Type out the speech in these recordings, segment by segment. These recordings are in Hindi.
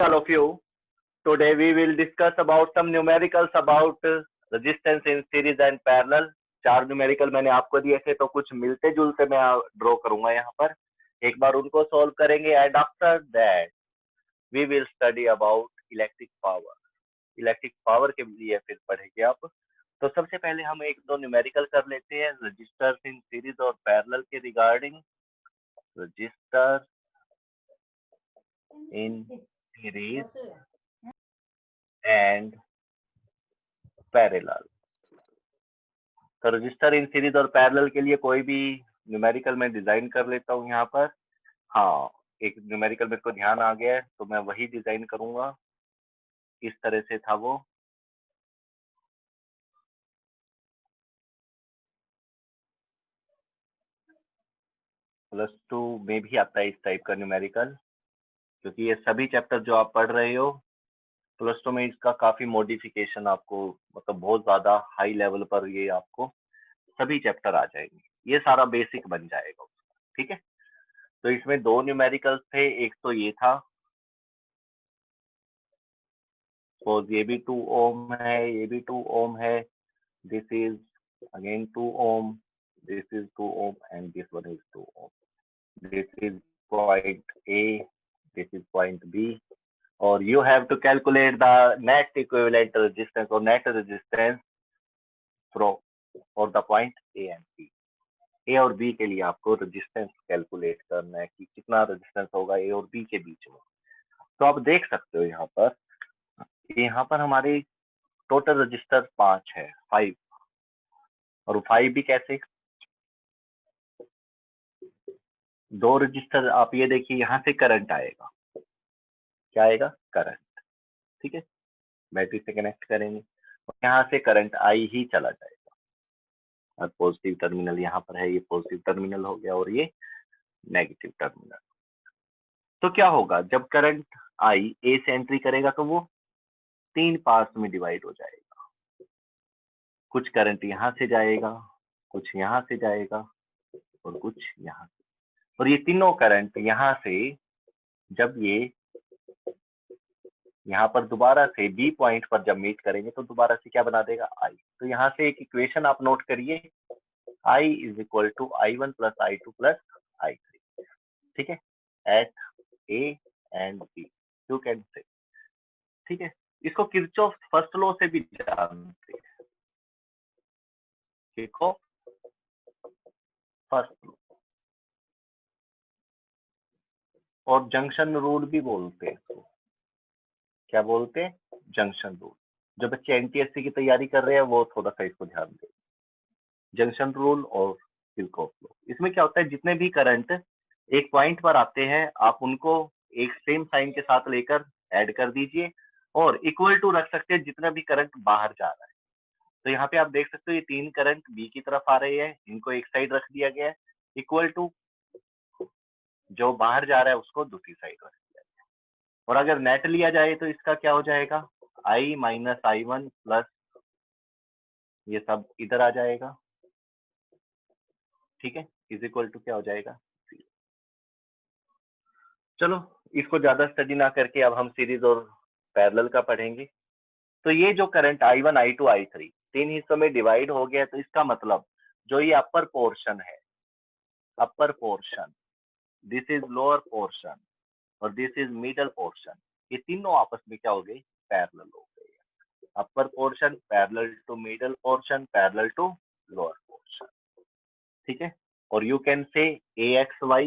all of you. Today we will discuss about some numericals about resistance in series and parallel. चार न्यूमेरिकल मैंने आपको दिए थे, तो कुछ मिलते जुलते मैं ड्रॉ करूंगा यहाँ पर. एक बार उनको सॉल्व करेंगे and after that we will study about electric power. Electric power के लिए फिर पढ़ेंगे आप. तो सबसे पहले हम एक दो न्यूमेरिकल कर लेते हैं रजिस्टर्स इन सीरीज और पैरेलल के regarding. Register in series and parallel. तो रजिस्टर इन सीरीज और पैरेलल के लिए कोई भी न्यूमेरिकल मैं डिजाइन कर लेता हूँ यहाँ पर. हाँ, एक न्यूमेरिकल मेरे को ध्यान आ गया है, तो मैं वही डिजाइन करूंगा. इस तरह से था वो. +2 में भी आता है इस टाइप का न्यूमेरिकल, क्योंकि ये सभी चैप्टर जो आप पढ़ रहे हो +2 में इसका काफी मॉडिफिकेशन आपको, मतलब बहुत ज्यादा हाई लेवल पर ये आपको सभी चैप्टर आ जाएंगे. ये सारा बेसिक बन जाएगा उसका. ठीक है. तो इसमें दो न्यूमेरिकल्स थे. एक तो ये था, सपोज ये भी 2 ओम है, ये भी 2 ओम है. This is again 2 ohm, this is 2 ohm and this one is 2 ohm. This is point A, this is point B. और you have to calculate the net equivalent resistance or net resistance from for the point A and B. A और B के लिए आपको रेजिस्टेंस कैलकुलेट करना है कि कितना रेजिस्टेंस होगा A और B के बीच में. तो आप देख सकते हो यहाँ पर हमारी टोटल रजिस्टर 5 है, 5. और 5 भी कैसे, दो रजिस्टर. आप ये देखिए, यहाँ से करंट आएगा. क्या आएगा? करंट. ठीक है. बैटरी से कनेक्ट करेंगे और यहाँ से करंट आई ही चला जाएगा. और पॉजिटिव टर्मिनल यहाँ पर है, ये पॉजिटिव टर्मिनल हो गया और ये नेगेटिव टर्मिनल. तो क्या होगा, जब करंट आई ए से एंट्री करेगा तो वो 3 पार्ट्स में डिवाइड हो जाएगा. कुछ करंट यहाँ से जाएगा, कुछ यहाँ से जाएगा और कुछ यहाँ से. और ये तीनों करंट यहाँ से जब ये यहाँ पर दोबारा से बी पॉइंट पर जब मीट करेंगे तो दोबारा से क्या बना देगा? आई. तो यहाँ से एक इक्वेशन आप नोट करिए, I is equal to I1 plus I2 plus I3. ठीक है. At A and B you can say. ठीक है. इसको किरचॉफ फर्स्ट लॉ से भी जानते हैं. किरचॉफ फर्स्ट लॉ और जंक्शन रूल भी बोलते हैं इसको. क्या बोलते हैं? Junction rule. जो बच्चे एनटीएससी की तैयारी कर रहे हैं वो थोड़ा सा इसको ध्यान दें. जंक्शन रूल और किरचॉफ लॉ. इसमें क्या होता है, जितने भी करंट एक पॉइंट पर आते हैं आप उनको एक सेम साइन के साथ लेकर ऐड कर दीजिए और इक्वल टू रख सकते हैं जितना भी करंट बाहर जा रहा है. तो यहाँ पे आप देख सकते हो ये 3 करंट बी की तरफ आ रहे हैं, इनको एक साइड रख दिया गया है. इक्वल टू जो बाहर जा रहा है उसको दूसरी साइड रख दिया गया. और अगर नेट लिया जाए तो इसका क्या हो जाएगा? I माइनस I1 प्लस ये सब इधर आ जाएगा. ठीक है. इज इक्वल टू क्या हो जाएगा? चलो इसको ज्यादा स्टडी ना करके अब हम सीरीज और पैरेलल का पढ़ेंगे. तो ये जो करंट I1, I2, I3 तीन हिस्सों में डिवाइड हो गया, तो इसका मतलब जो ये अपर पोर्शन है, upper portion, this is lower portion और दिस इज मिडल पोर्शन, ये तीनों आपस में क्या हो गए? पैरेलल हो गए. Upper portion parallel to middle portion parallel to lower portion. ठीक है. और you can say AXY,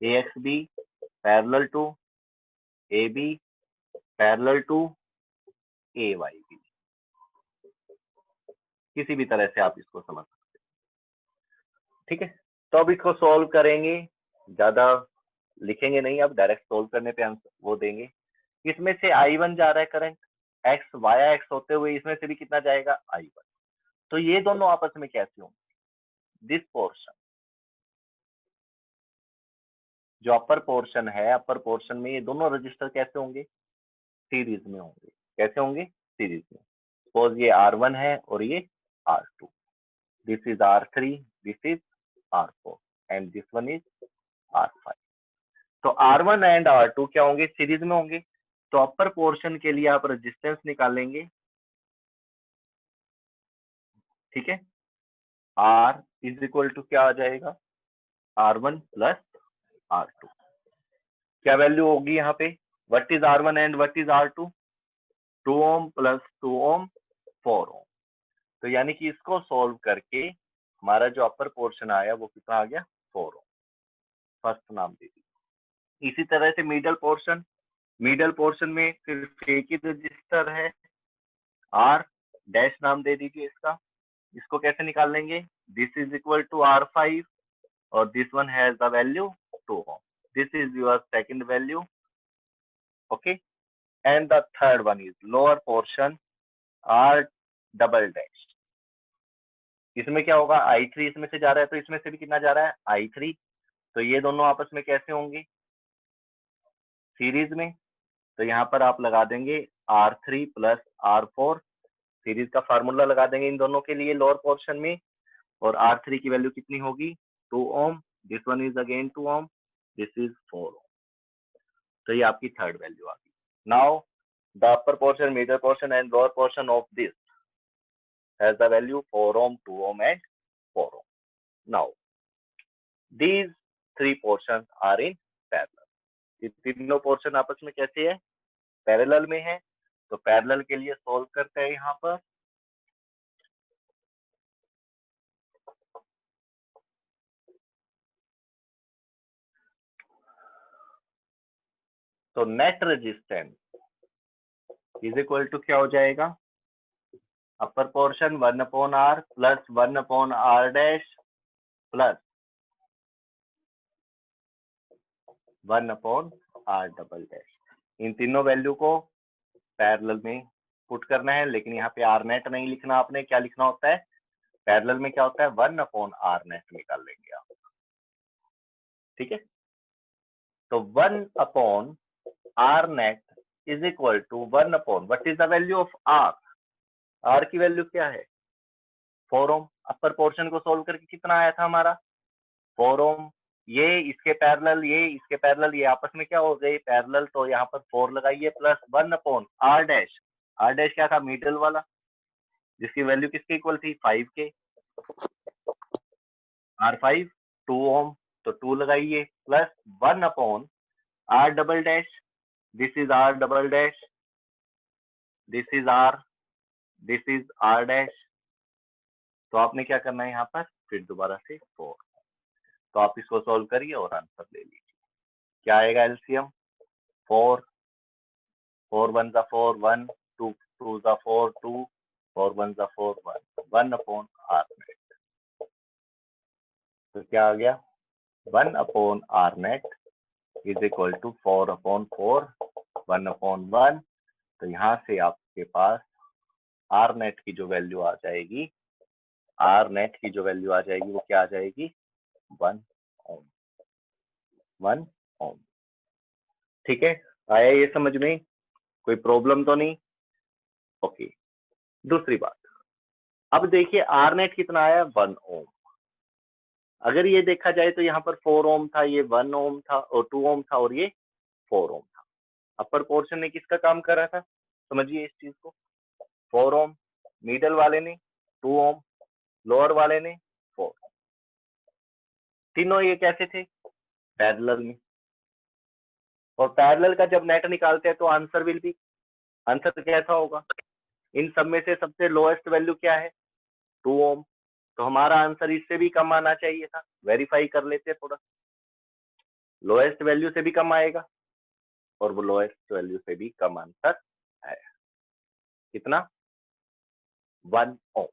AXB parallel to AB parallel to AYB. किसी भी तरह से आप इसको समझ सकते हैं. ठीक है. तो अब इसको सॉल्व करेंगे, ज्यादा लिखेंगे नहीं, अब डायरेक्ट सॉल्व करने पे आंसर वो देंगे. इसमें से I1 जा रहा है करंट एक्स वाया एक्स होते हुए, इसमें से भी कितना जाएगा? I1. तो ये दोनों आपस में कैसे होंगे? दिस पोर्शन, जो अपर पोर्शन है, अपर पोर्शन में ये दोनों रजिस्टर कैसे होंगे? सीरीज में होंगे. कैसे होंगे? सीरीज में. सपोज ये R1 है और ये R2. This is R3, this is R4 and this one is R5. तो R1 एंड R2 क्या होंगे? सीरीज में होंगे. तो अपर पोर्शन के लिए आप रेजिस्टेंस निकालेंगे, ठीक है। R इज इक्वल टू क्या आ जाएगा, R1 प्लस R2। क्या वैल्यू होगी यहाँ पे, what is R1 and what is R2, 2 ohm plus 2 Om 4 ohm. तो यानी कि इसको सॉल्व करके हमारा जो अपर पोर्शन आया वो कितना आ गया, 4 ओम, फर्स्ट नाम दे दी। इसी तरह से मिडल पोर्शन में सिर्फ एक ही रजिस्टर है, R डैश नाम दे दीजिए इसका। इसको कैसे निकाल लेंगे, this is equal to R5 और this one has the value 2 ohm, this is your second value, okay. And the third one is lower portion R double dash. इसमें क्या होगा, I3 इसमें से जा रहा है तो इसमें से भी कितना जा रहा है, I3। तो ये दोनों आपस में कैसे होंगे, सीरीज में। तो यहाँ पर आप लगा देंगे R3 प्लस R4, सीरीज का फार्मूला लगा देंगे इन दोनों के लिए लोअर पोर्शन में। और R3 की वैल्यू कितनी होगी, 2 ohm, this one is again 2 ohm, this is 4 ohm. तो ये आपकी थर्ड वैल्यू आ गई। Now the upper portion, middle portion and lower portion of this has the value 4 ohm, 2 ohm and 4 ohm. Now these three portions are in parallel। ये तीनों पोर्शन आपस में कैसे है, पैरेलल में है। तो पैरेलल के लिए सॉल्व करते हैं यहाँ पर। तो net resistance is equal to क्या हो जाएगा, upper portion 1/r plus 1/r dash plus 1/r double dash. इन तीनों वैल्यू को पैरेलल में पुट करना है, लेकिन यहाँ पे आर नेट नहीं लिखना आपने, क्या लिखना होता है, पैरेलल में क्या होता है, 1/r नेट निकाल लेंगे आप, ठीक है। तो 1/r net is equal to 1/, what is the value of r, r की वैल्यू क्या है, 4 ओम। अपर पोर्शन को सोल्व करके कितना आया था हमारा, 4 ओम। ये इसके पैरेलल, ये इसके पैरेलल, ये आपस में क्या हो गए, पैरेलल। तो यहाँ पर 4 लगाइए plus 1/r dash, r dash क्या था, मिडल वाला, जिसकी वैल्यू किसके इक्वल थी, 5 के, R5 2 ओम, तो 2 लगाइए plus 1/r double dash, this is r double dash, this is r, this is r dash. तो आपने क्या करना है यहाँ पर, फिर दोबारा से 4। तो आप इसको सॉल्व करिए और आंसर ले लीजिए। क्या आएगा एलसीएम, 4 4 1 जा 4 1, 2 2 जा 4 2, 4 1 जा 4 1, 1/r नेट। तो क्या आ गया, 1/r net is equal to 4/4, 1/1। तो यहाँ से आपके पास आर नेट की जो वैल्यू आ जाएगी, आर नेट की जो वैल्यू आ जाएगी वो क्या आ जाएगी, 1 ओम, 1 ओम। ठीक है, आया ये समझ में, कोई प्रॉब्लम तो नहीं, ओके। दूसरी बात, अब देखिए आर नेट कितना आया, 1 ओम। अगर ये देखा जाए तो यहाँ पर 4 ओम था, ये 1 ओम था, और 2 ओम था, और ये 4 ओम था। अपर पोर्शन ने किसका काम कर रहा था, समझिए इस चीज को, 4 ओम, मिडल वाले ने 2 ओम, लोअर वाले ने 4। तीनों ये कैसे थे, पैरेलल में। और पैरेलल का जब नेट निकालते हैं तो आंसर विल बी, आंसर कैसा होगा, इन सब में से सबसे लोएस्ट वैल्यू क्या है, 2 ओम। तो हमारा आंसर इससे भी कम आना चाहिए था, वेरीफाई कर लेते थोड़ा, लोएस्ट वैल्यू से भी कम आएगा, और वो लोएस्ट वैल्यू से भी कम आंसर है, कितना, 1 ओम,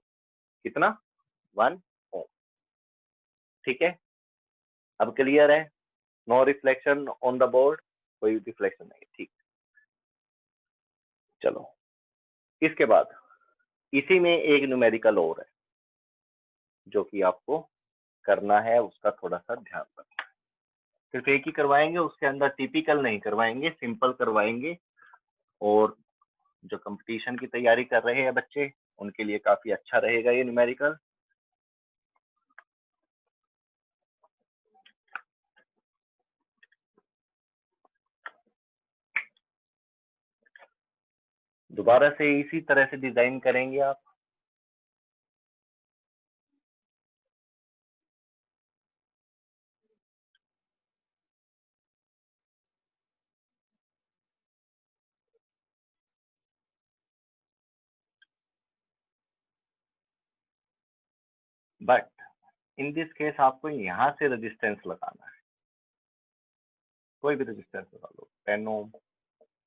कितना, 1 ओम। ठीक है, अब क्लियर है, no reflection on the board, कोई रिफ्लेक्शन नहीं, ठीक। चलो इसके बाद इसी में एक न्यूमेरिकल और है जो कि आपको करना है, उसका थोड़ा सा ध्यान रखना है। सिर्फ एक ही करवाएंगे, उसके अंदर टिपिकल नहीं करवाएंगे, सिंपल करवाएंगे। और जो कंपटीशन की तैयारी कर रहे हैं बच्चे, उनके लिए काफी अच्छा रहेगा ये न्यूमेरिकल। दोबारा से इसी तरह से डिजाइन करेंगे आप। बट इन दिस केस आपको यहाँ से रेजिस्टेंस लगाना है, कोई भी रेजिस्टेंस लगा लो, 10 ओम,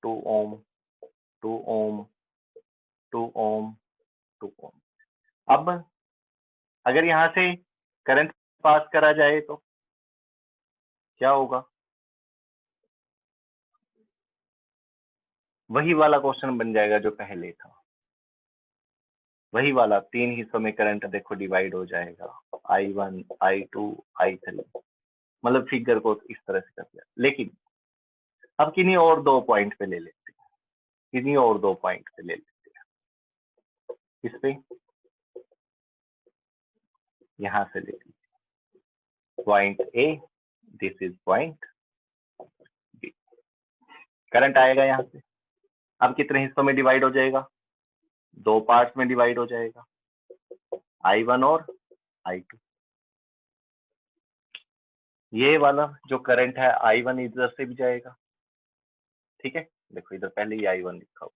2 ओम, 2 ओम, 2 ओम, 2 ओम। अब अगर यहाँ से करंट पास करा जाए तो क्या होगा? वही वाला क्वेश्चन बन जाएगा जो पहले था, वही वाला 3 हिस्सों में करंट देखो डिवाइड हो जाएगा, I1, I2, I3। मतलब फिगर को इस तरह से कर दिया। लेकिन अब किन्हीं और 2 पॉइंट पे ले लेते हैं, किन्हीं और 2 पॉइंट पे ले लेते हैं। इस पे यहां से ले लीजिए, point A, this is point B. Current आएगा यहाँ से, अब कितने हिस्सों में डिवाइड हो जाएगा? 2 पार्ट्स में डिवाइड हो जाएगा, I1 और I2। ये वाला जो करंट है I1 इधर से भी जाएगा, ठीक है। देखो इधर पहले ही I1 लिखा हुआ,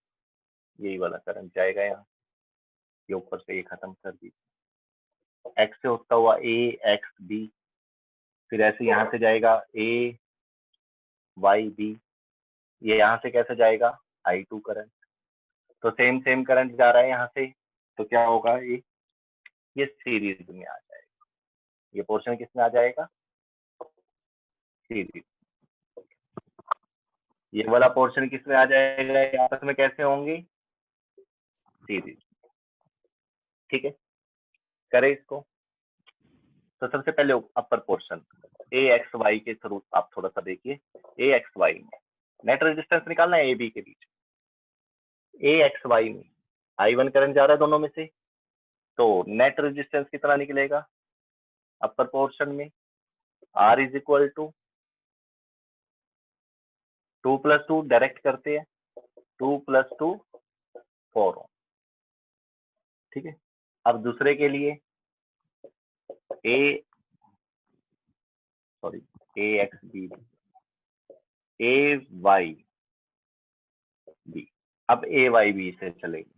यही वाला करंट जाएगा यहाँ, ये ऊपर से ये खत्म कर दीजिए। एक्स से होता हुआ ए एक्स बी, फिर ऐसे यहाँ से जाएगा ए वाई बी, ये यहाँ से कैसे जाएगा? I2 current. तो सेम करंट जा रहा है यहाँ से, तो क्या होगा? ये सीरीज में आ जाएगा, ये पोर्शन किस में आ जाएगा? सीरीज। ये वाला पोर्शन किस में आ जाएगा? ये आपस में कैसे होंगे? सीरीज। ठीक है, करें इसको। तो सबसे पहले अपर पोर्शन ए एक्स वाई के थ्रू आप थोड़ा सा देखिए। ए एक्स वाई में नेट रेजिस्टेंस निकालना है ए बी के बीच। ए एक्स वाई में I1 करंट जा रहा है दोनों में से, तो नेट रेजिस्टेंस कितना निकलेगा अपर पोर्शन में? R is equal to 2 + 2 direct करते हैं, 2 + 2 4 ओम। ठीक है, अब दूसरे के लिए ए एक्स बी, ए वाई बी। अब ए वाई बी से चलेंगे,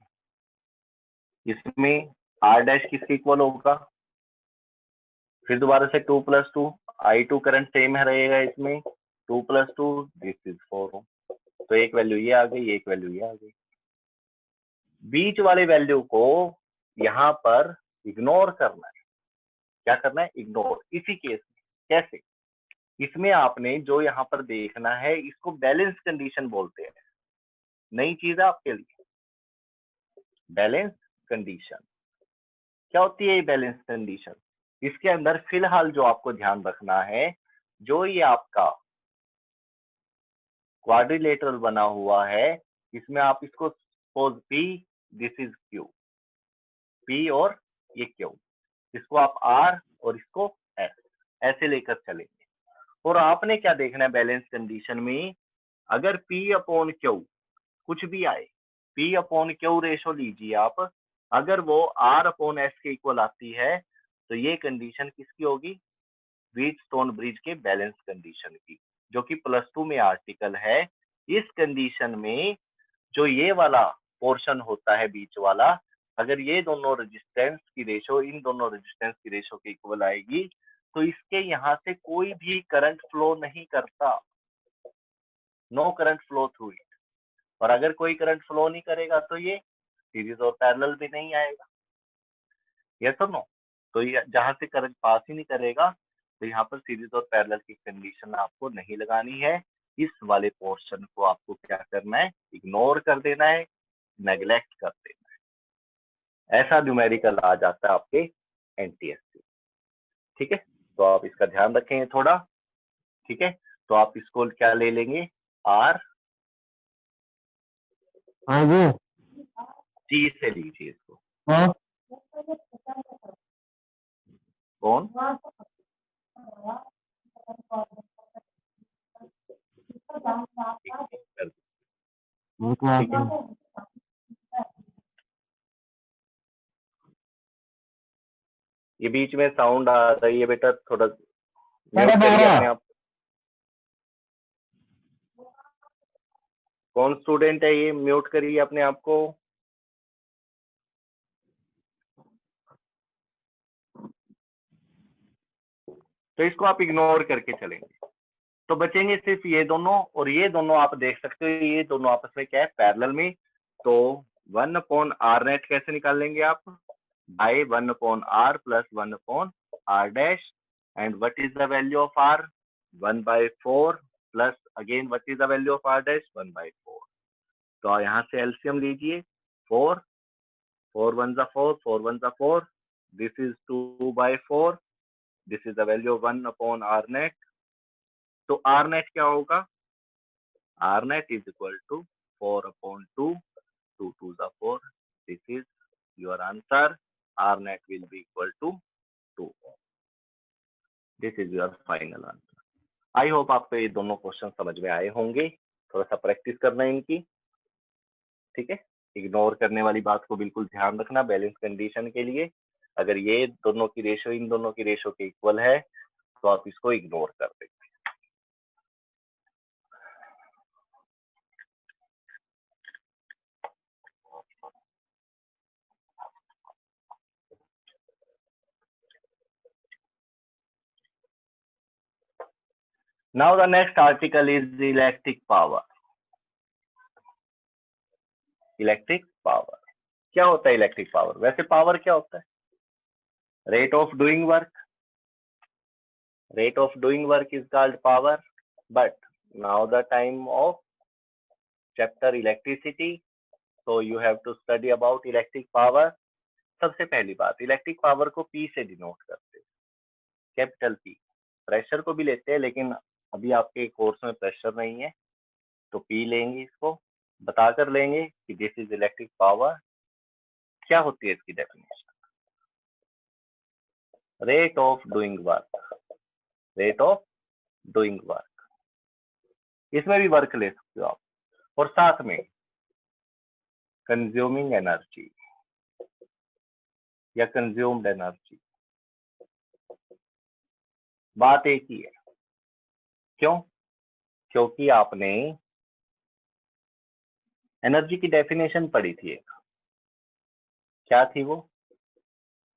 इसमें R डैश किसके इक्वल होगा? फिर दोबारा से 2 + 2, I2 करंट सेम है रहेगा इसमें, 2 + 2 दिस इज 4 ओम। तो एक वैल्यू ये आ गई, एक वैल्यू ये आ गई। बीच वाले वैल्यू को यहाँ पर इग्नोर करना है। क्या करना है? इग्नोर। इसी केस में कैसे? इसमें आपने जो यहाँ पर देखना है, इसको बैलेंस कंडीशन बोलते हैं, नई चीज है आपके लिए। बैलेंस कंडीशन क्या होती है? ये बैलेंस कंडीशन, इसके अंदर फिलहाल जो आपको ध्यान रखना है, जो ये आपका क्वाड्रिलेटरल बना हुआ है, इसमें आप इसको suppose P, this is Q, P और ये Q, इसको आप R और इसको S ऐसे लेकर चलेंगे। और आपने क्या देखना है बैलेंस कंडीशन में? अगर P/Q कुछ भी आए, P/Q रेशो लीजिए आप, अगर वो R/S के इक्वल आती है, तो ये कंडीशन किसकी होगी? व्हीटस्टोन ब्रिज के बैलेंस कंडीशन की, जो कि +2 में आर्टिकल है। इस कंडीशन में जो ये वाला पोर्शन होता है बीच वाला, अगर ये दोनों रेजिस्टेंस की रेशो इन दोनों रेजिस्टेंस की रेशो के इक्वल आएगी, तो इसके यहाँ से कोई भी करंट फ्लो नहीं करता, no current flow through it. और अगर कोई करंट फ्लो नहीं करेगा तो ये सीरीज और पैरेलल भी नहीं आएगा। यस और नो? तो ये जहां से करंट पास ही नहीं करेगा, तो यहाँ पर सीरीज और पैरेलल की कंडीशन आपको नहीं लगानी है। इस वाले पोर्शन को आपको क्या करना है? इग्नोर कर देना है, नेग्लेक्ट कर देना है। ऐसा न्यूमेरिकल आ जाता है आपके एनटीएस से। ठीक है, तो आप इसका ध्यान रखेंगे थोड़ा। ठीक है, तो आप इसको क्या ले लेंगे? आर जी से लीजिए इसको। कौन? ठीक है, ये बीच में साउंड आ रही है बेटा, थोड़ा म्यूट करिए अपने आप। कौन स्टूडेंट है ये, म्यूट करिए अपने आप को। तो इसको आप इग्नोर करके चलेंगे तो बचेंगे सिर्फ ये दोनों, और ये दोनों आप देख सकते हो ये दोनों आपस में क्या है, पैरेलल में। तो 1/r नेट कैसे निकाल लेंगे आप, by 1/r plus 1/r dash, and what is the value of r, 1/4 plus again what is the value of r dash, 1/4। तो यहाँ से एलसीएम लीजिए, 4 4 1 4 4 1 4, this is 2/4, this is the value of 1/r net. तो r नेट क्या होगा, r net is equal to 4/2, 2 2s are 4, this is your answer, r net will be equal to 2, this is your final answer। I hope आपको ये दोनों क्वेश्चन समझ में आए होंगे, थोड़ा सा प्रैक्टिस करना है इनकी, ठीक है। इग्नोर करने वाली बात को बिल्कुल ध्यान रखना बैलेंस कंडीशन के लिए, अगर ये दोनों की रेशो इन दोनों की रेशो के इक्वल है तो आप इसको इग्नोर कर देंगे। Now the next article is electric power। Electric power क्या होता है, इलेक्ट्रिक पावर वैसे पावर क्या होता है, rate of doing work, rate of doing work is called power, but now the time of chapter electricity, so you have to study about electric power। सबसे पहली बात, इलेक्ट्रिक पावर को P से डिनोट करते हैं, कैपिटल P। प्रेशर को भी लेते हैं लेकिन अभी आपके कोर्स में प्रेशर नहीं है, तो P लेंगे, इसको बताकर लेंगे कि दिस इज इलेक्ट्रिक पावर। क्या होती है इसकी definition, rate of doing work, rate of doing work, इसमें भी वर्क ले सकते हो आप, और साथ में कंज्यूमिंग एनर्जी या कंज्यूम्ड एनर्जी, बात एक ही है। क्यों, क्योंकि आपने एनर्जी की डेफिनेशन पढ़ी थी एक, क्या थी वो,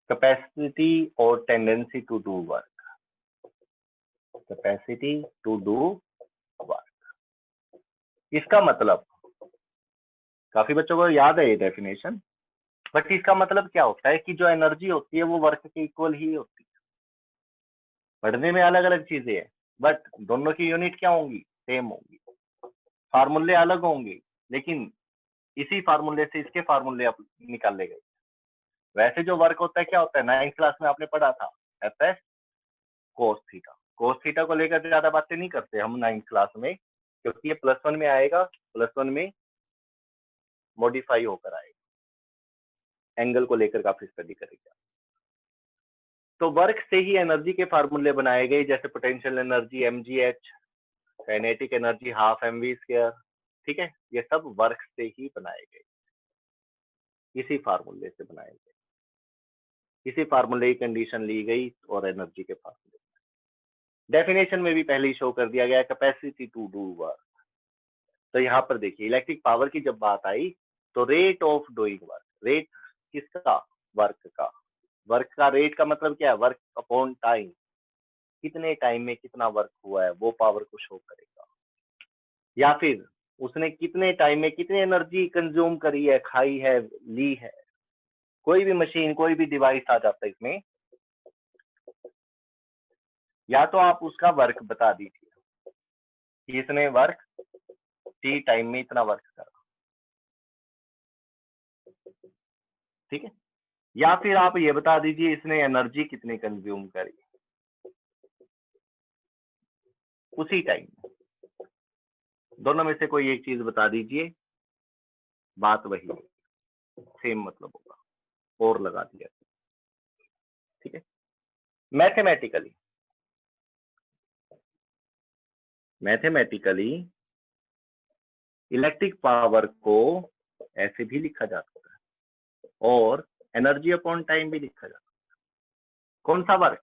कैपेसिटी और tendency to do work, capacity to do work. इसका मतलब काफी बच्चों को याद है ये डेफिनेशन, बट इसका मतलब क्या होता है कि जो एनर्जी होती है वो वर्क के इक्वल ही होती है। पढ़ने में अलग अलग चीजें हैं बट दोनों की यूनिट क्या होंगी, सेम होंगी, फार्मूले अलग होंगे लेकिन इसी फार्मूले से इसके फार्मूले आप निकाल ले गए। वैसे जो वर्क होता है क्या होता है, 9th क्लास में आपने पढ़ा था, F S cos theta. Cos theta को लेकर ज्यादा बातें नहीं करते हम 9th क्लास में, क्योंकि ये +1 में आएगा, +1 में मॉडिफाई होकर आएगा, एंगल को लेकर काफी स्टडी करेगा। तो वर्क से ही एनर्जी के फार्मूले बनाए गए, जैसे potential energy mgh, kinetic energy ½mv², ठीक है, ये सब वर्क से ही बनाए गए, इसी फार्मूले से बनाए गए, इसी फार्मूले की कंडीशन ली गई और एनर्जी के फार्मूले डेफिनेशन में भी पहले ही शो कर दिया गया, कैपेसिटी टू डू वर्क। तो यहाँ पर देखिए इलेक्ट्रिक पावर की जब बात आई तो rate of doing work, rate किसका, वर्क का, वर्क का रेट का मतलब क्या है, वर्क अपॉन टाइम, कितने टाइम में कितना वर्क हुआ है वो पावर को शो करेगा, या फिर उसने कितने टाइम में कितनी एनर्जी कंज्यूम करी है, खाई है, ली है। कोई भी मशीन कोई भी डिवाइस आ जाता है इसमें, या तो आप उसका वर्क बता दीजिए कि इसने वर्क टी टाइम में इतना वर्क करा, ठीक है, या फिर आप ये बता दीजिए इसने एनर्जी कितनी कंज्यूम करी उसी टाइम में। दोनों में से कोई एक चीज बता दीजिए, बात वही है, सेम मतलब होगा, और लगा दिया, ठीक है। मैथमेटिकली इलेक्ट्रिक पावर को ऐसे भी लिखा जा सकता है और एनर्जी अपॉन टाइम भी लिखा जा सकता है। कौन सा वर्क?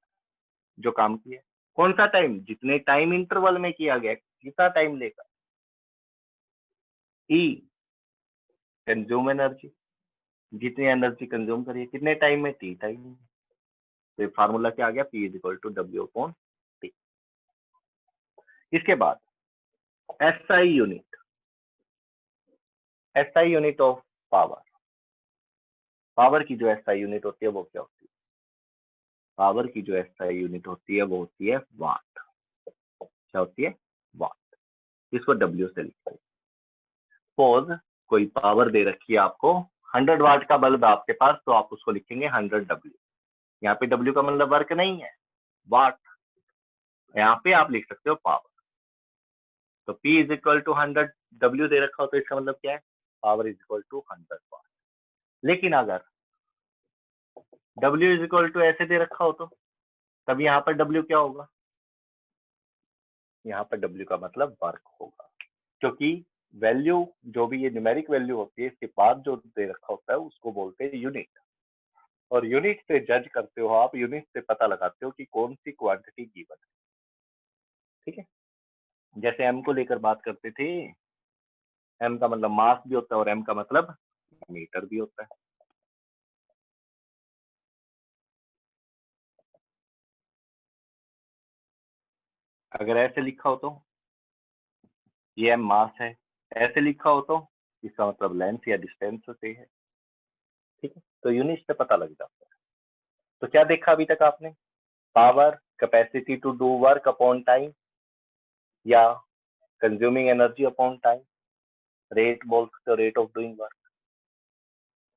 जो काम किया। कौन सा टाइम? जितने टाइम इंटरवल में किया गया, कितना टाइम लेगा। ई कंज्यूम एनर्जी, जितनी एनर्जी कंज्यूम करिए कितने टाइम में, टी टाइम में। तो ये फार्मूला क्या आ गया, P is equal to W upon T. इसके बाद SI unit, SI unit of power. Power की जो SI यूनिट होती है वो क्या होती है? पावर की जो SI यूनिट होती है वो होती है वाट। क्या होती है? वाट। इसको W से लिखते हैं। सपोज कोई पावर दे रखी है आपको, 100 वाट का बल्ब है आपके पास, तो आप उसको लिखेंगे 100 W। यहाँ पे W का मतलब वर्क नहीं है, वाट। यहाँ पे आप लिख सकते हो पावर। तो P is equal to 100 W दे रखा हो तो इसका मतलब क्या है, power is equal to 100 watt. लेकिन अगर W इज इक्वल टू ऐसे दे रखा हो तो तब यहाँ पर W क्या होगा? यहाँ पर W का मतलब वर्क होगा, क्योंकि वैल्यू जो भी ये न्यूमेरिक वैल्यू होती है इसके बाद जो दे रखा होता है उसको बोलते हैं यूनिट। और यूनिट से जज करते हो आप, यूनिट से पता लगाते हो कि कौन सी क्वांटिटी गिवन है। ठीक है, जैसे एम को लेकर बात करते थे, एम का मतलब मास भी होता है और एम का मतलब मीटर भी होता है। अगर ऐसे लिखा हो तो ये एम मास है, ऐसे लिखा हो तो इसका मतलब लेंथ या डिस्टेंस से है। ठीक है, तो यूनिट से पता लग जाता है। तो क्या देखा अभी तक आपने? Power, capacity to do work upon time, या consuming energy upon time, rate बोल सकते हो, रेट ऑफ डूइंग वर्क।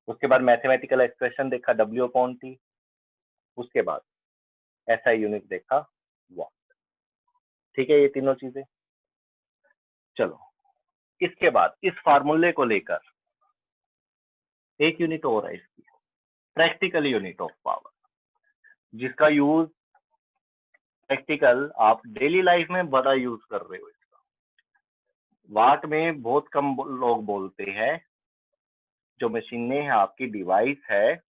उसके बाद मैथमेटिकल एक्सप्रेशन देखा W अपॉन टी। उसके बाद SI यूनिट देखा वाट। ठीक है, ये तीनों चीजें। चलो, इसके बाद इस फार्मूले को लेकर एक यूनिट और है इसकी, प्रैक्टिकल यूनिट ऑफ पावर, जिसका यूज प्रैक्टिकल आप डेली लाइफ में बड़ा यूज कर रहे हो। इसका वाट में बहुत कम लोग बोलते हैं। जो मशीनें है, आपकी डिवाइस है,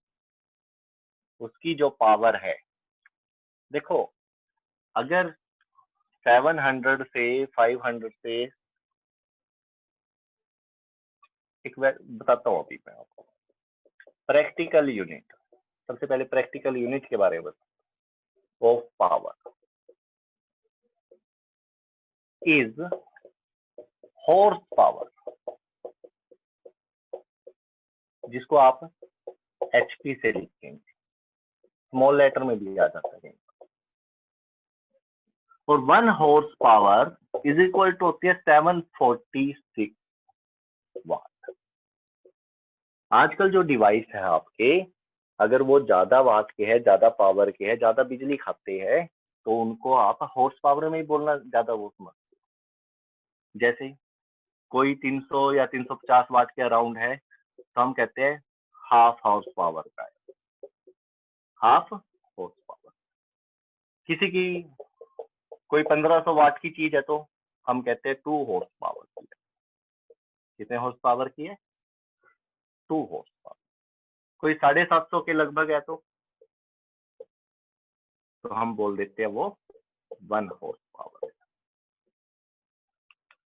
उसकी जो पावर है, देखो अगर 700 से 500 से, एक बताता हूँ अभी मैं आपको प्रैक्टिकल यूनिट। सबसे पहले प्रैक्टिकल यूनिट के बारे में बताओ। Of power is horse power, जिसको आप HP से लिखेंगे, स्मॉल लेटर में भी आ जाता है। और 1 horse power is equal to होती है 746 वाट। आजकल जो डिवाइस है आपके, अगर वो ज्यादा वाट के है, ज्यादा पावर के है, ज्यादा बिजली खाते हैं, तो उनको आप हॉर्स पावर में ही बोलना ज्यादा वो समझते हो। जैसे कोई 300 या 350 वाट के अराउंड है तो हम कहते हैं हाफ हॉर्स पावर का है, हाफ हॉर्स पावर। किसी की कोई 1500 वाट की चीज है तो हम कहते हैं 2 हॉर्स पावर की है। कितने हॉर्स पावर की है? 2 हॉर्स पावर। कोई 750 के लगभग है तो हम बोल देते हैं वो 1 हॉर्स पावर है।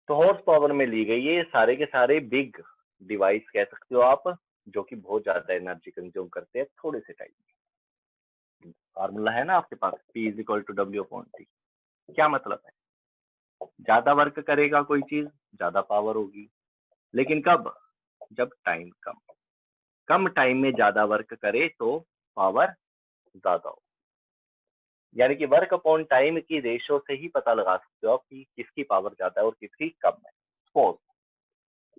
तो हॉर्स पावर में ली गई ये सारे के सारे बिग डिवाइस कह सकते हो आप, जो कि बहुत ज्यादा एनर्जी कंज्यूम करते हैं थोड़े से टाइम में। फार्मूला है ना आपके पास, P is equal to W upon T. क्या मतलब है? ज्यादा वर्क करेगा कोई चीज, ज्यादा पावर होगी। लेकिन कब? जब टाइम कम, कम टाइम में ज्यादा वर्क करे तो पावर ज्यादा हो। यानी कि वर्क अपॉन टाइम की रेशो से ही पता लगा सकते हो कि किसकी पावर ज्यादा है और किसकी कम है। सपोज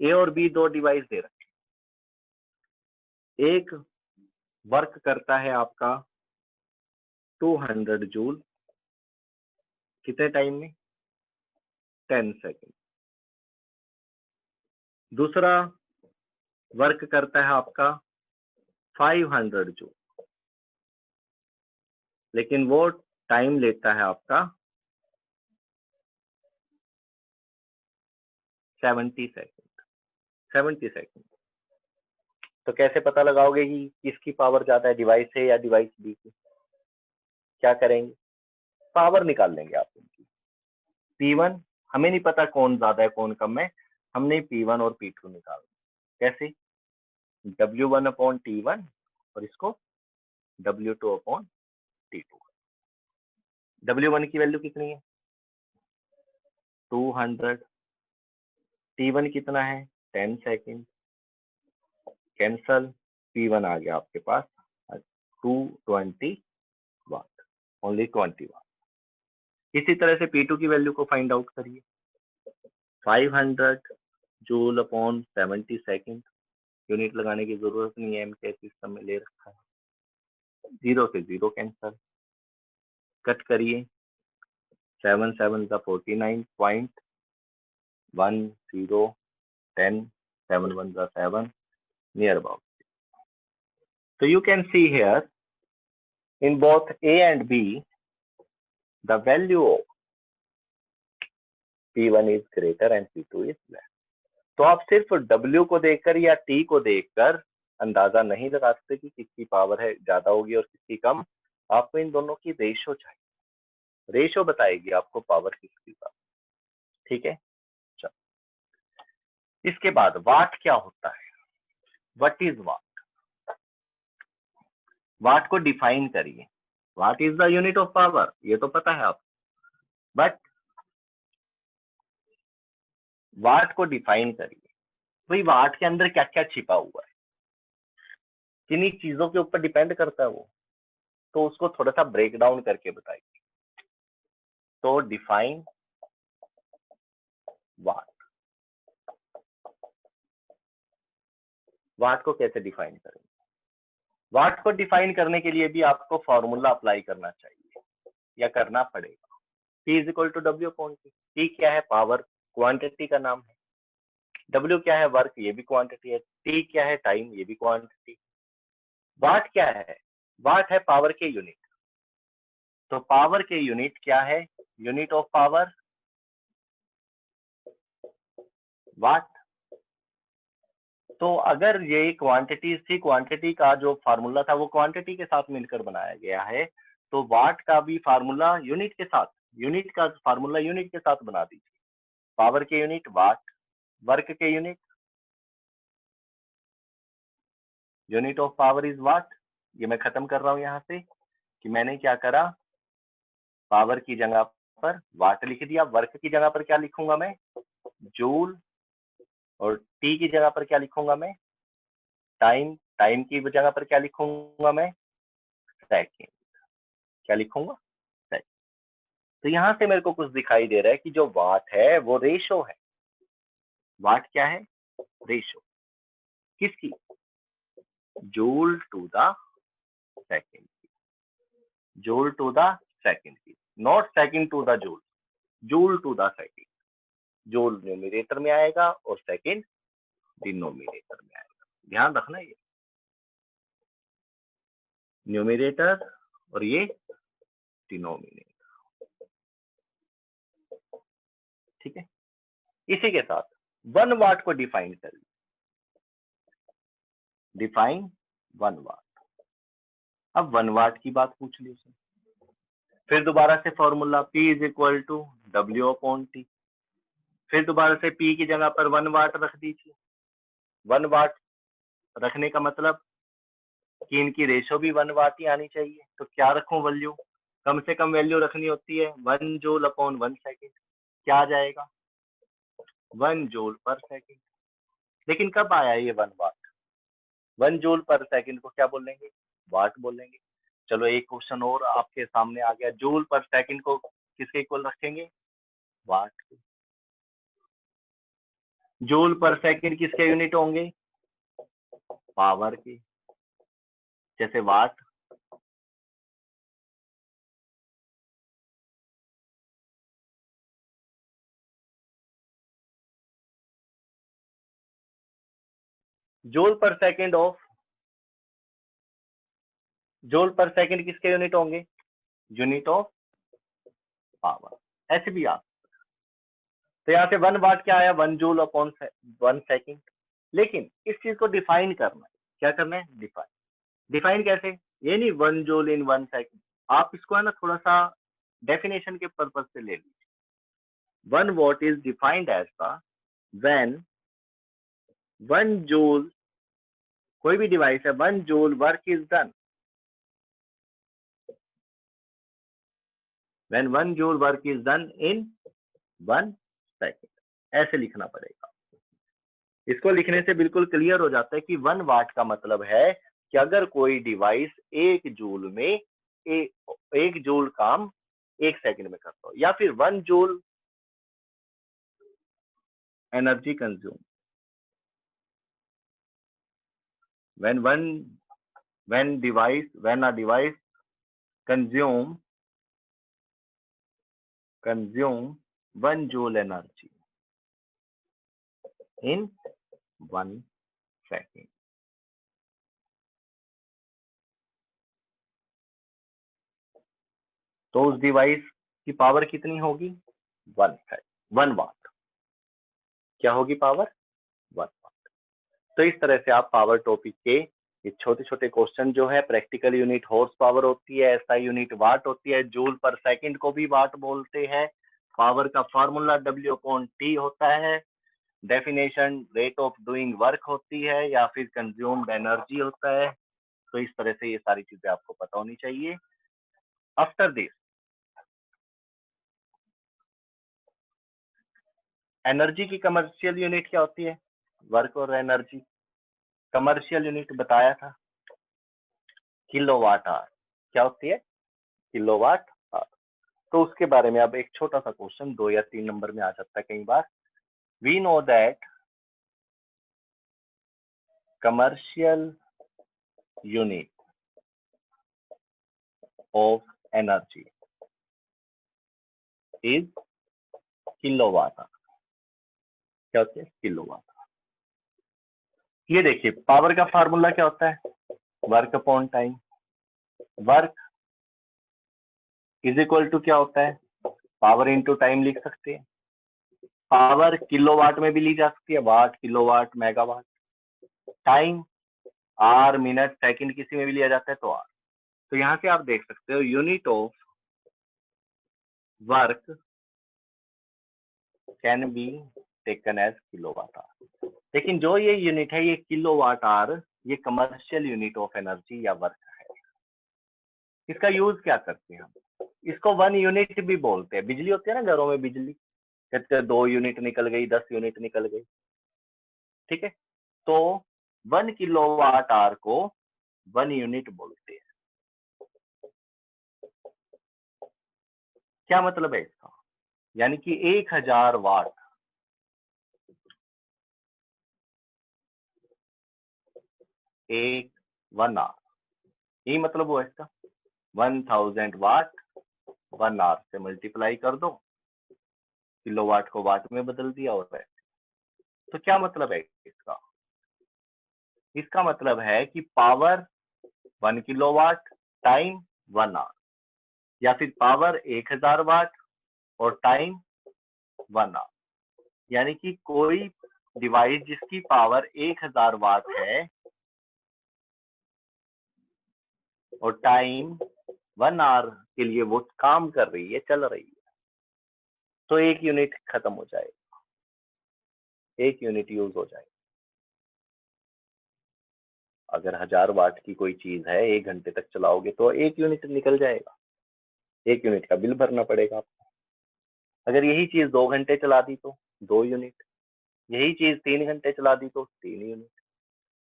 A और B दो डिवाइस दे रखे, एक वर्क करता है आपका 200 जूल, कितने टाइम में? 10 सेकेंड। दूसरा वर्क करता है आपका 500 जूल, लेकिन वो टाइम लेता है आपका 70 सेकेंड। 70 सेकेंड। तो कैसे पता लगाओगे कि किसकी पावर ज्यादा है, डिवाइस से या डिवाइस बी की? क्या करेंगे, पावर निकाल लेंगे आप इनकी। P1 हमें नहीं पता कौन ज्यादा है कौन कम है, हमने P1 और P2 निकालना। कैसे, W1 अपॉन T1 और इसको W2 अपॉन T2। W1 की वैल्यू कितनी है 200, T1 कितना है 10 सेकेंड, कैंसल, P1 आ गया आपके पास 220 वाट, ओनली 20 वाट। इसी तरह से P2 की वैल्यू को फाइंड आउट करिए, 500 जूल अपॉन 70 सेकेंड, यूनिट लगाने की जरूरत नहीं है, एमके सिस्टम में ले रखा है। 0 से 0 कैंसल, कट करिए, 7 7 का 49.10 7 1 का 7 near about. So you can see here in both A and B the value of P1 is greater and P2 is less। तो आप सिर्फ W को देखकर या T को देखकर अंदाजा नहीं लगा सकते कि किसकी पावर है ज्यादा होगी और किसकी कम। आपको इन दोनों की रेशो चाहिए, रेशो बताएगी आपको पावर किसकी ज्यादा। ठीक है, चलो इसके बाद वाट क्या होता है, व्हाट इज वाट, वाट को डिफाइन करिए। What is the unit of power, ये तो पता है आप, बट वाट को डिफाइन करिए। भाई वाट के अंदर क्या क्या छिपा हुआ है, किन्हीं चीजों के ऊपर डिपेंड करता है वो, तो उसको थोड़ा सा ब्रेक डाउन करके बताइए। तो डिफाइन वाट, वाट को कैसे डिफाइन करेंगे, वाट को डिफाइन करने के लिए भी आपको फॉर्मूला अप्लाई करना चाहिए या करना पड़ेगा। P is equal to W upon T। T क्या है, पावर, क्वांटिटी का नाम है। W क्या है, वर्क, ये भी क्वांटिटी है। T क्या है, टाइम, ये भी क्वांटिटी। वाट क्या है, वाट है पावर के यूनिट। तो पावर के यूनिट क्या है, यूनिट ऑफ पावर वाट। तो अगर ये क्वांटिटी थी, क्वांटिटी का जो फार्मूला था वो क्वांटिटी के साथ मिलकर बनाया गया है, तो वाट का भी फार्मूला यूनिट के साथ, यूनिट का फार्मूला यूनिट के साथ बना दीजिए। पावर के यूनिट वाट, वर्क के unit, unit of power is what. ये मैं खत्म कर रहा हूं यहां से कि मैंने क्या करा, पावर की जगह पर वाट लिख दिया, वर्क की जगह पर क्या लिखूंगा मैं, जूल, और टी की जगह पर क्या लिखूंगा मैं, टाइम, टाइम की जगह पर क्या लिखूंगा मैं, सेकेंड, क्या लिखूंगा, सेकेंड। तो यहां से मेरे को कुछ दिखाई दे रहा है कि जो वाट है वो रेशो है। वाट क्या है, रेशो, किसकी, joule to the second, joule to the second की, not second to the joule, joule to the second. Joule numerator में आएगा और सेकेंड डिनोमिनेटर में आएगा, ध्यान रखना ये न्यूमिनेटर और ये डिनोमिनेटर। ठीक है, इसी के साथ 1 वाट को डिफाइन करिए, डिफाइन 1 वाट। अब 1 वाट की बात पूछ ली उसने, फिर दोबारा से formula P is equal to W upon T, फिर दोबारा से P की जगह पर 1 वाट रख दीजिए। 1 वाट रखने का मतलब कि इनकी रेशो भी 1 वाट ही आनी चाहिए। तो क्या रखूं वैल्यू, कम से कम वैल्यू रखनी होती है 1 जूल अपॉन 1 सेकेंड। क्या आ जाएगा, 1 जूल पर सेकेंड। लेकिन कब आया ये 1 वाट, 1 जूल पर सेकेंड को क्या बोलेंगे, वाट बोलेंगे। चलो एक क्वेश्चन और आपके सामने आ गया, जूल पर सेकेंड को किसके इक्वल रखेंगे, वाट के। जूल पर सेकेंड किसके यूनिट होंगे, पावर के, जैसे watt. Joule per second of, joule per second किसके यूनिट होंगे, यूनिट ऑफ पावर, ऐसे भी आप। तो यहाँ से 1 वाट क्या आया, 1 जूल अपॉन 1 सेकेंड। लेकिन इस चीज को डिफाइन करना है, क्या करना है, डिफाइन। डिफाइन कैसे, ये नहीं 1 जूल इन 1 सेकेंड, आप इसको है ना थोड़ा सा डेफिनेशन के पर्पज से ले लीजिए। 1 watt is defined as the when 1 joule, कोई भी डिवाइस है, 1 joule work is done, when 1 joule work is done in 1 second, ऐसे लिखना पड़ेगा। इसको लिखने से बिल्कुल क्लियर हो जाता है कि 1 वाट का मतलब है कि अगर कोई डिवाइस 1 जूल में 1 जूल काम 1 सेकंड में करता हो, या फिर 1 joule energy consume, when a device consume 1 joule energy in 1 second। तो उस डिवाइस की पावर कितनी होगी? 1 वाट। क्या होगी पावर? 1 वाट। तो इस तरह से आप पावर टॉपिक के ये छोटे छोटे क्वेश्चन जो है, प्रैक्टिकल यूनिट हॉर्स पावर होती है, एसआई यूनिट वाट होती है, जूल पर सेकंड को भी वाट बोलते हैं, पावर का फॉर्मूला W/T होता है, definition rate of doing work होती है, या फिर कंज्यूम्ड एनर्जी होता है। तो इस तरह से ये सारी चीजें आपको पता होनी चाहिए। आफ्टर दिस, एनर्जी की कमर्शियल यूनिट क्या होती है? वर्क और एनर्जी कमर्शियल यूनिट बताया था, किलोवाट आवर। क्या होती है? Kilowatt hour. तो उसके बारे में अब एक छोटा सा क्वेश्चन 2 या 3 नंबर में आ जाता है कई बार। We know that commercial unit of energy is kilowatt hour. क्या होती है? किलोवाट। ये देखिए, पावर का फार्मूला क्या होता है? Work upon time. Work is equal to क्या होता है? पावर इंटू टाइम लिख सकते हैं। पावर किलोवाट में भी ली जा सकती है, watt, kilowatt, megawatt. Time hour, minute, second किसी में भी लिया जाता है तो आर। तो यहां से आप देख सकते हो unit of work can be taken as kilowatt hour. लेकिन जो ये यूनिट है, ये किलोवाट आवर, ये कमर्शियल यूनिट ऑफ एनर्जी या वर्क है। इसका यूज क्या करते हैं हम? इसको 1 यूनिट भी बोलते हैं। बिजली होती है ना घरों में, बिजली कहते हैं 2 यूनिट निकल गई, 10 यूनिट निकल गई, ठीक है। तो 1 किलोवाट आवर को 1 यूनिट बोलते हैं। क्या मतलब है इसका? यानी कि 1000 वाट, एक 1 आवर, यही मतलब हुआ इसका। 1000 वाट 1 आवर से मल्टीप्लाई कर दो, किलोवाट को वाट में बदल दिया और है। तो क्या मतलब है इसका? इसका मतलब है कि पावर 1 किलोवाट, टाइम 1 आवर, या फिर पावर 1000 वाट और टाइम 1 आवर। यानी कि कोई डिवाइस जिसकी पावर 1000 वाट है और टाइम 1 आवर के लिए वो काम कर रही है, चल रही है, तो 1 यूनिट खत्म हो जाएगा, 1 यूनिट यूज हो जाएगा। अगर 1000 वाट की कोई चीज है, 1 घंटे तक चलाओगे तो 1 यूनिट निकल जाएगा, 1 यूनिट का बिल भरना पड़ेगा आपको। अगर यही चीज 2 घंटे चला दी तो 2 यूनिट, यही चीज 3 घंटे चला दी तो 3 यूनिट।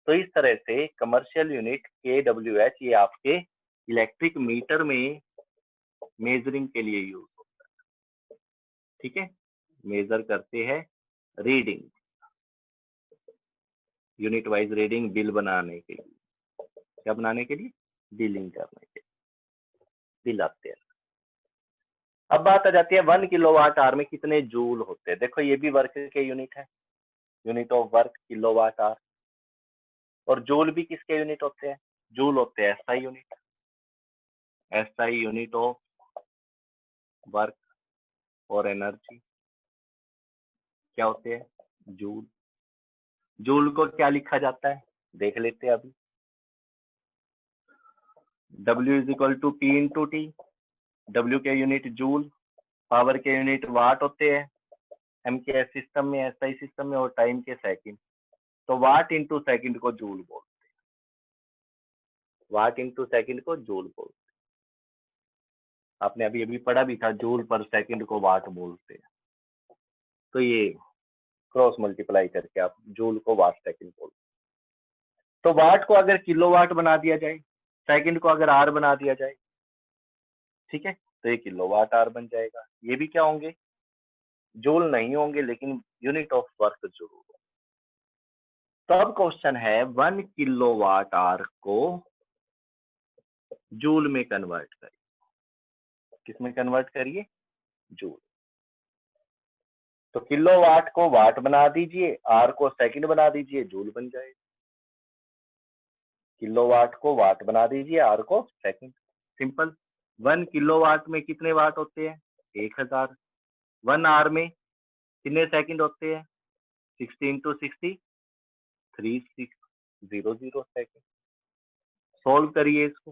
तो इस तरह से कमर्शियल यूनिट KWH ये आपके इलेक्ट्रिक मीटर में मेजरिंग के लिए यूज होता है, ठीक है। मेजर करते हैं reading, unit wise reading bill बनाने के लिए। क्या बनाने के लिए? बिलिंग करने के लिए, बिल आते हैं। अब बात आ जाती है 1 किलोवाट आवर में कितने जूल होते हैं। देखो ये भी वर्क के यूनिट है, unit of work kilowatt hour. और जूल भी किसके यूनिट होते हैं? जूल होते हैं SI unit, SI unit of work और एनर्जी क्या होते हैं? जूल। जूल को क्या लिखा जाता है? देख लेते हैं अभी। W is equal to P into T. W के यूनिट जूल, पावर के यूनिट वाट होते हैं एम के एस सिस्टम में, एसआई सिस्टम में, और टाइम के सेकंड। तो वाट इंटू सेकंड को जूल बोलते हैं, वाट इंटू सेकंड को जूल बोलते हैं। आपने अभी अभी पढ़ा भी था, जूल पर सेकंड को वाट बोलते हैं। तो ये क्रॉस मल्टीप्लाई करके आप जूल को वाट सेकंड बोलते हैं। तो वाट को अगर किलोवाट बना दिया जाए, सेकंड को अगर आर बना दिया जाए, ठीक है, तो ये किलोवाट आर बन जाएगा। ये भी क्या होंगे, जूल नहीं होंगे, लेकिन यूनिट ऑफ वर्क जरूर होगा। तो अब क्वेश्चन है 1 किलोवाट आर को जूल में कन्वर्ट करिए। किसमें कन्वर्ट करिए, जूल। तो किलोवाट को वाट बना दीजिए, आर को सेकंड बना दीजिए, जूल बन जाएगा। किलोवाट को वाट बना दीजिए, आर को सेकंड, सिंपल। 1 किलोवाट में कितने वाट होते हैं, 1000। 1 आवर में कितने सेकंड होते हैं, 60 इंटू 60, 3600 सेकंड। सोल्व करिए इसको,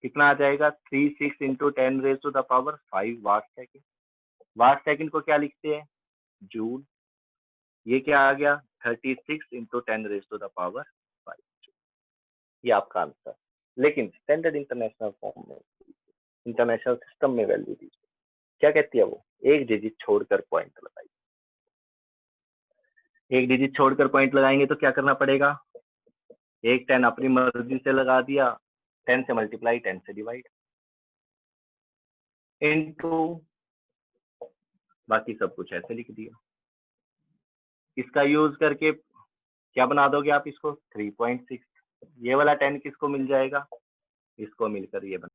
कितना आ जाएगा, 36 into 10⁵ watt second. Watt second को क्या लिखते हैं, जूल। ये क्या आ गया, 36 इंटू 10⁵ ये आपका आंसर। लेकिन स्टैंडर्ड इंटरनेशनल फॉर्म में, इंटरनेशनल सिस्टम में वैल्यू दीजिए, क्या कहती है वो, एक डिजिट छोड़कर पॉइंट लगाइए। एक डिजिट छोड़कर पॉइंट लगाएंगे तो क्या करना पड़ेगा, एक 10 अपनी मर्जी से लगा दिया, 10 से मल्टीप्लाई, 10 से डिवाइड, इनटू बाकी सब कुछ ऐसे लिख दिया। इसका यूज करके क्या बना दोगे आप इसको, 3.6। ये वाला 10 किसको मिल जाएगा, इसको मिलकर ये बना